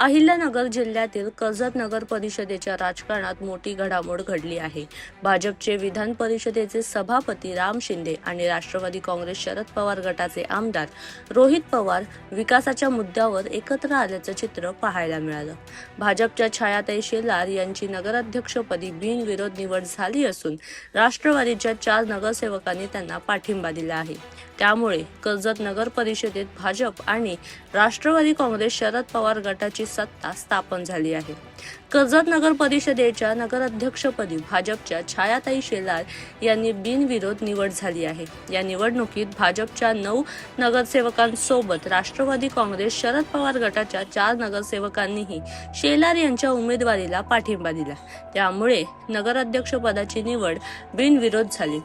अहिल्यानगर जिल्ह्यातील कर्जत नगर परिषदेच्या राजकारणात मोठी घडामोड घडली आहे। भाजपचे विधान परिषदेचे सभापती राम शिंदे आणि राष्ट्रवादी काँग्रेस शरद पवार गटाचे आमदार रोहित पवार विकासाच्या मुद्द्यावर एकत्र आल्याचं चित्र पाहायला मिळालं। भाजपच्या छायाताई शेलार यांची नगराध्यक्षपदी बिनविरोध निवड झाली असून राष्ट्रवादीच्या 4 नगरसेवकांनी त्यांना पाठिंबा दिला आहे। त्यामुळे कर्जत नगर परिषदेत भाजप आणि राष्ट्रवादी काँग्रेस शरद पवार गटाची सत्ता स्थापन झाली आहे। कर्जत नगर परिषदेच्या नगराध्यक्षपदी भाजपच्या छायाताई शेलार यांनी बिनविरोध निवड झाली आहे। या निवडणुकीत भाजपच्या 9 नगरसेवकांसोबत राष्ट्रवादी काँग्रेस शरद पवार गटाच्या 4 नगरसेवकांनीही शेलार यांच्या उमेदवारीला पाठिंबा दिला। त्यामुळे नगराध्यक्षपदाची निवड बिनविरोध झाली।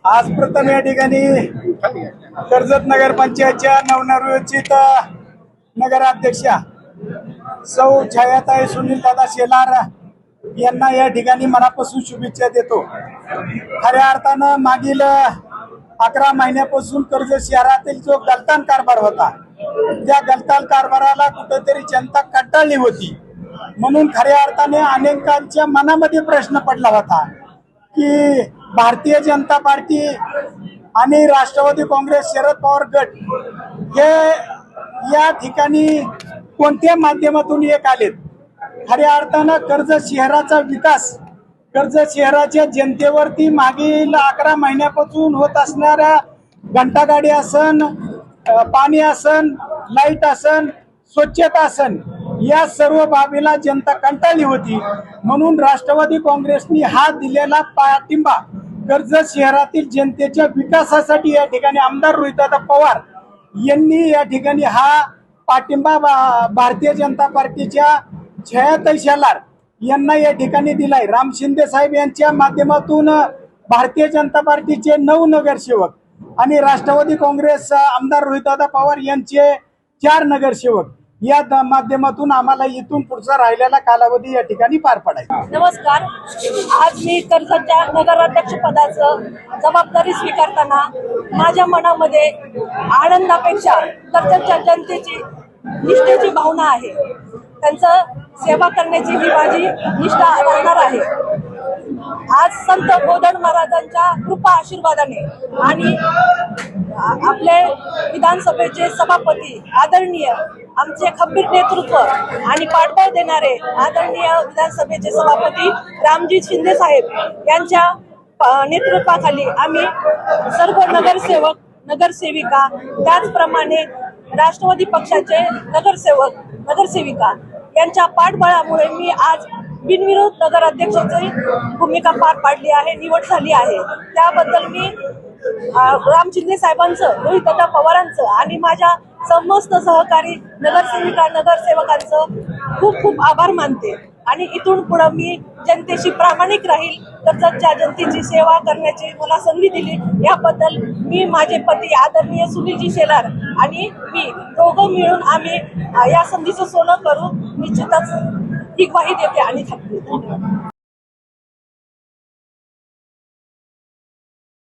आज प्रथम या ठिकाणी कर्जत नगर पंचायतच्या नवनिर्वाचित नगराध्यक्षा सौ छायाताई सुनील दादा शेलार यांना या ठिकाणी मनापासून शुभेच्छा देतो। खऱ्या अर्थानं मागील 11 महिन्यापासून कर्जत शहरातील जो गलतान कारभार होता त्या गलतान कारभाराला कुठेतरी जनता कंटाळली होती। म्हणून खऱ्या अर्थाने अनेकांच्या मनामध्ये प्रश्न पडला होता की भारतीय जनता पार्टी आणि राष्ट्रवादी काँग्रेस शरद पवार गट हे या ठिकाणी कोणत्या माध्यमातून एक आलेत। खऱ्या अर्थानं कर्जत शहराचा विकास कर्जत शहराच्या जनतेवरती मागील 11 महिन्यापासून होत असणाऱ्या घंटागाडी असन, पाणी असन, लाईट असन, स्वच्छता असन, या सर्व बाबीला जनता कंटाळली होती। म्हणून राष्ट्रवादी काँग्रेसने हा दिलेला पाठिंबा कर्जत शहरातील जनतेच्या विकासासाठी या ठिकाणी आमदार रोहितदादा पवार यांनी या ठिकाणी हा पाठिंबा भारतीय जनता पार्टीच्या छायाताई शेलार यांना या ठिकाणी दिलाय। राम शिंदे साहेब यांच्या माध्यमातून भारतीय जनता पार्टीचे 9 नगरसेवक आणि राष्ट्रवादी काँग्रेस आमदार रोहितदादा पवार यांचे 4 नगरसेवक या माध्यमातून आम्हाला इथून पुढचा राहिलेला कालावधी या ठिकाणी पार पडायचा। नमस्कार। आज मी कर्जतच्या नगराध्यक्ष पदाचं जबाबदारी स्वीकारताना माझ्या मनामध्ये आनंदापेक्षा कर्जतच्या जनतेची निष्ठेची भावना आहे। त्यांचं सेवा करण्याची ही माझी निष्ठा राहणार आहे। आज संत बोधन महाराजांच्या कृपा आशीर्वादाने आणि आपले विधानसभेचे सभापती आदरणीय आमचे खंबीर नेतृत्व आणि पाठबळ देणारे आदरणीय विधानसभेचे सभापती रामजी शिंदे साहेब यांच्या नेतृत्वाखाली आम्ही सर्व नगरसेवक नगरसेविका त्याचप्रमाणे राष्ट्रवादी पक्षाचे नगरसेवक नगरसेविका यांच्या पाठबळामुळे मी आज बिनविरोध नगराध्यक्षाची भूमिका पार पाडली आहे, निवड झाली आहे। त्याबद्दल मी राम शिंदे साहेबांचं, रोहितदादा पवारांचं आणि माझ्या समस्त सहकारी नगरसेविका नगरसेवकांचं खूप खूप आभार मानते आणि इथून पुढे मी जनतेशी प्रामाणिक राहील। कर्जतच्या जनतेची सेवा करण्याची मला संधी दिली याबद्दल मी, माझे पती आदरणीय सुनीलजी शेलार आणि मी दोघं मिळून आम्ही या संधीचं सोनं करू निश्चितच ही ग्वाही देते आणि थांबते।